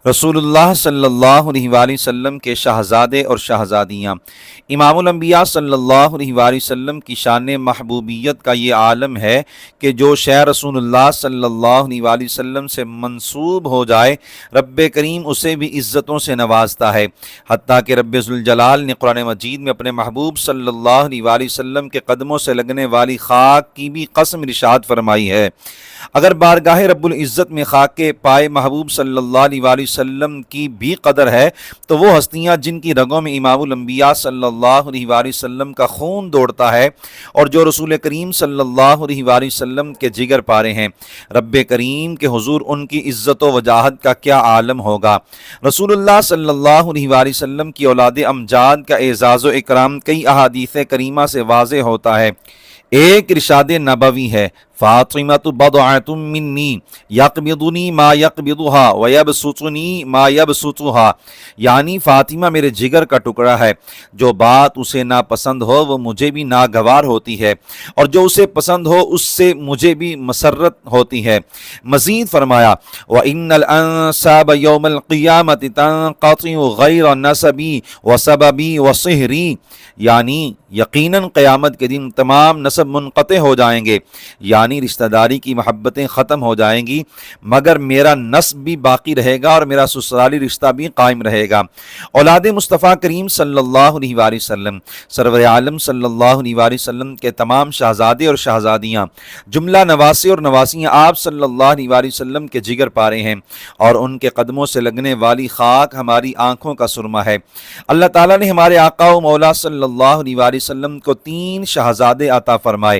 رسول اللہ صلی اللہ علیہ وآلہ وسلم کے شہزادے اور شہزادیاں۔ امام الانبیاء صلی اللہ علیہ وآلہ وسلم کی شان محبوبیت کا یہ عالم ہے کہ جو شے رسول اللہ صلی اللہ علیہ وآلہ وسلم سے منسوب ہو جائے رب کریم اسے بھی عزتوں سے نوازتا ہے، حتیٰ کہ رب ذوالجلال نے قرآن مجید میں اپنے محبوب صلی اللہ علیہ وآلہ وسلم کے قدموں سے لگنے والی خاک کی بھی قسم ارشاد فرمائی ہے۔ اگر بارگاہ رب العزت میں خاک کے پائے محبوب صلی اللہ علیہ وآلہ وسلم کی بھی قدر ہے تو وہ ہستیاں جن کی رگوں میں امام الانبیاء صلی اللہ علیہ وآلہ وسلم کا خون دوڑتا ہے اور جو رسول کریم صلی اللہ علیہ وآلہ وسلم کے جگر پارے ہیں، رب کریم کے حضور ان کی عزت و وجاہت کا کیا عالم ہوگا۔ رسول اللہ صلی اللہ علیہ وآلہ وسلم کی اولاد امجاد کا اعزاز و اکرام کئی احادیث کریمہ سے واضح ہوتا ہے۔ ایک ارشاد نبوی ہے، فاطمۃ بضعۃ منی یقبضنی ما یقبضها ویبسطنی ما یبسطها، یعنی فاطمہ میرے جگر کا ٹکڑا ہے، جو بات اسے ناپسند ہو وہ مجھے بھی ناگوار ہوتی ہے، اور جو اسے پسند ہو اس سے مجھے بھی مسرت ہوتی ہے۔ مزید فرمایا، وَإِنَّ الْأَنْسَابَ يَوْمَ الْقِيَامَةِ تَنْقَطِعُ غَيْرَ نَسَبِي وَسَبَبِي وَصِهْرِي، یعنی یقیناً قیامت کے دن تمام نسب منقطع ہو جائیں گے، یعنی رشتہ داری کی محبتیں ختم ہو جائیں گی، مگر میرا نسب بھی باقی رہے گا اور میرا سسرالی رشتہ بھی قائم رہے گا۔ اولاد مصطفیٰ کریم صلی اللہ علیہ وآلہ وسلم، سرور عالم صلی اللہ علیہ وآلہ وسلم کے تمام شہزادے اور شہزادیاں، جملہ نواسے اور نواسیاں آپ صلی اللہ علیہ وآلہ وسلم کے جگر پارے ہیں، اور ان کے قدموں سے لگنے والی خاک ہماری آنکھوں کا سرما ہے۔ اللہ تعالیٰ نے ہمارے آقا و مولا صلی اللہ علیہ وآلہ وسلم کو 3 شہزادے عطا فرمائے۔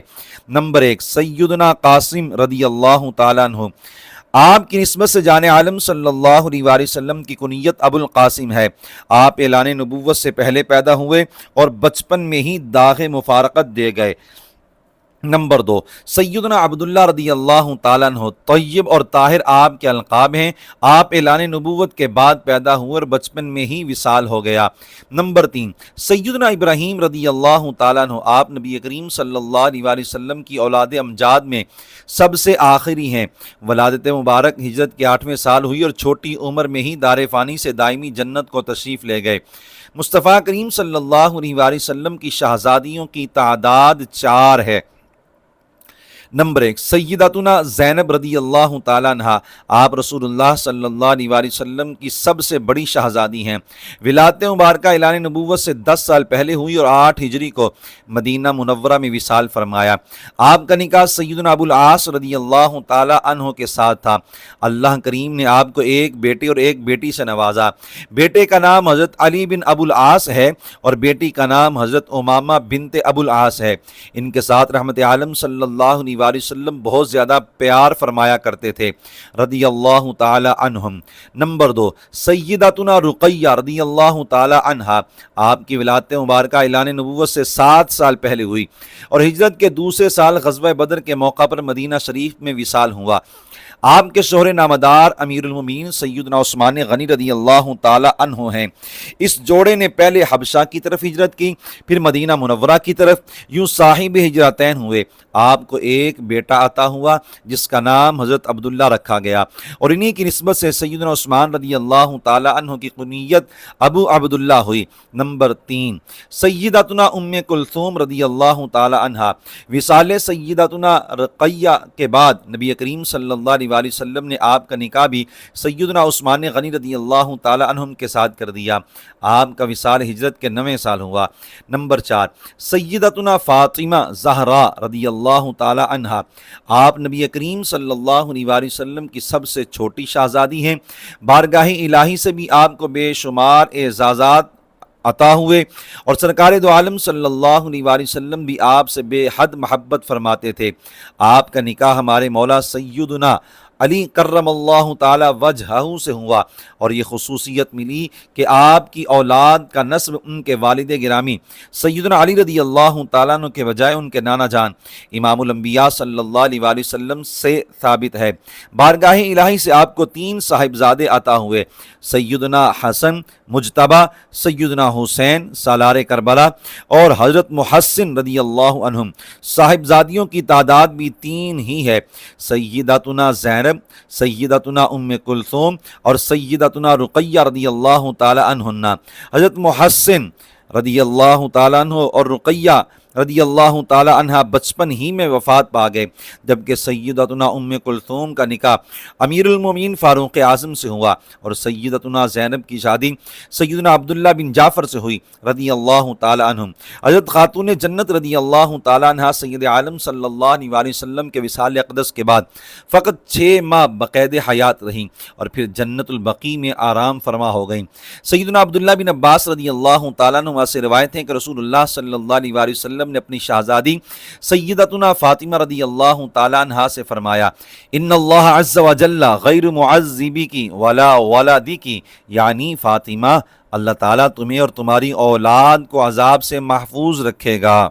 نمبر 1، سیدنا قاسم رضی اللہ تعالیٰ عنہ۔ آپ کی نسبت سے جان عالم صلی اللہ علیہ وآلہ وسلم کی کنیت ابو القاسم ہے۔ آپ اعلان نبوت سے پہلے پیدا ہوئے اور بچپن میں ہی داغ مفارقت دے گئے۔ نمبر 2، سیدنا عبداللہ رضی اللہ تعالیٰ عنہ۔ طیب اور طاہر آپ کے القاب ہیں۔ آپ اعلان نبوت کے بعد پیدا ہوئے اور بچپن میں ہی وصال ہو گیا۔ نمبر 3، سیدنا ابراہیم رضی اللہ تعالیٰ عنہ۔ آپ نبی کریم صلی اللہ علیہ وآلہ وسلم کی اولاد امجاد میں سب سے آخری ہیں۔ ولادت مبارک ہجرت کے 8ویں سال ہوئی اور چھوٹی عمر میں ہی دار فانی سے دائمی جنت کو تشریف لے گئے۔ مصطفیٰ کریم صلی اللہ علیہ وآلہ وسلم کی شہزادیوں کی تعداد 4 ہے۔ نمبر 1، سیداتنا زینب رضی اللہ تعالیٰ عنہ۔ آپ رسول اللہ صلی اللہ علیہ وآلہ وسلم کی سب سے بڑی شہزادی ہیں۔ ولادت مبارکہ اعلان نبوت سے 10 سال پہلے ہوئی اور 8 ہجری کو مدینہ منورہ میں وصال فرمایا۔ آپ کا نکاح سیدنا ابو العاص رضی اللہ تعالیٰ عنہ کے ساتھ تھا۔ اللہ کریم نے آپ کو ایک بیٹے اور ایک بیٹی سے نوازا۔ بیٹے کا نام حضرت علی بن ابو العاص ہے اور بیٹی کا نام حضرت امامہ بنت ابو العاص ہے۔ ان کے ساتھ رحمت عالم صلی اللہ علیہ وآلہ وسلم بہت زیادہ پیار فرمایا کرتے تھے، رضی اللہ تعالی عنہم۔ نمبر 2، سیداتنا رقیہ رضی اللہ تعالی عنہا۔ آپ کی ولادت مبارکہ اعلان نبوت سے 7 سال پہلے ہوئی اور ہجرت کے دوسرے سال غزوہ بدر کے موقع پر مدینہ شریف میں وصال ہوا۔ آپ کے شوہر نامدار امیر المومنین سیدنا عثمان غنی رضی اللہ تعالی عنہ ہیں۔ اس جوڑے نے پہلے حبشہ کی طرف ہجرت کی، پھر مدینہ منورہ کی طرف، یوں صاحب ہجرتین ہوئے۔ آپ کو ایک بیٹا عطا ہوا جس کا نام حضرت عبداللہ رکھا گیا، اور انہی کی نسبت سے سیدنا عثمان رضی اللہ تعالی عنہ کی کنیت ابو عبداللہ ہوئی۔ نمبر 3، سیداتنا ام کلثوم رضی اللہ تعالی عنہ۔ وصال سیداتنا رقیہ کے بعد نبی کریم صلی اللہ علیہ وآلہ وسلم نے آپ کا نکاح بھی سیدنا عثمان غنی رضی اللہ تعالی عنہم کے ساتھ کر دیا۔ آپ کا وصال ہجرت کے 9ویں سال ہوا۔ نمبر 4، سیدتنا فاطمہ زہرا رضی اللہ تعالی عنہا۔ آپ نبی کریم صلی اللہ علیہ وآلہ وسلم کی سب سے چھوٹی شہزادی ہیں۔ بارگاہ الہی سے بھی آپ کو بے شمار اعزازات عطا ہوئے اور سرکار دو عالم صلی اللہ علیہ وآلہ وسلم بھی آپ سے بے حد محبت فرماتے تھے۔ آپ کا نکاح ہمارے مولا سیدنا علی کرم اللہ تعالی وجہہ سے ہوا، اور یہ خصوصیت ملی کہ آپ کی اولاد کا نسب ان کے والد گرامی سیدنا علی رضی اللہ تعالیٰ عنہ کے بجائے ان کے نانا جان امام الانبیاء صلی اللہ علیہ وآلہ وسلم سے ثابت ہے۔ بارگاہ الہی سے آپ کو 3 صاحبزادے عطا ہوئے، سیدنا حسن مجتبیٰ، سیدنا حسین سالار کربلا اور حضرت محسن رضی اللہ عنہم۔ صاحبزادیوں کی تعداد بھی 3 ہی ہے، سیداتنا زینب طالب، سیدتنا ام کلثوم اور سیدتنا رقیہ رضی اللہ تعالی عنہن۔ حضرت محسن رضی اللہ تعالیٰ عنہ اور رقیہ رضی اللہ تعالی عنہ بچپن ہی میں وفات پا گئے، جبکہ سیدتنا ام کلثوم کا نکاح امیر المومنین فاروق اعظم سے ہوا اور سیدتنا زینب کی شادی سیدنا عبداللہ بن جعفر سے ہوئی رضی اللہ تعالی عنہم۔ حضرت خاتون جنت رضی اللہ تعالی عنہ سید عالم صلی اللہ علیہ وسلم کے وصال اقدس کے بعد فقط 6 ماہ بقید حیات رہیں اور پھر جنت البقیع میں آرام فرما ہو گئیں۔ سیدنا عبداللہ بن عباس رضی اللہ تعالی عنہ سے روایت ہے کہ رسول اللہ صلی اللہ علیہ وسلم نے اپنی شہزادی سیدتنا فاطمہ رضی اللہ تعالی عنہا سے فرمایا، ان اللہ عز و جل غیر معذبک ولا ولدک، یعنی فاطمہ اللہ تعالیٰ تمہیں اور تمہاری اولاد کو عذاب سے محفوظ رکھے گا۔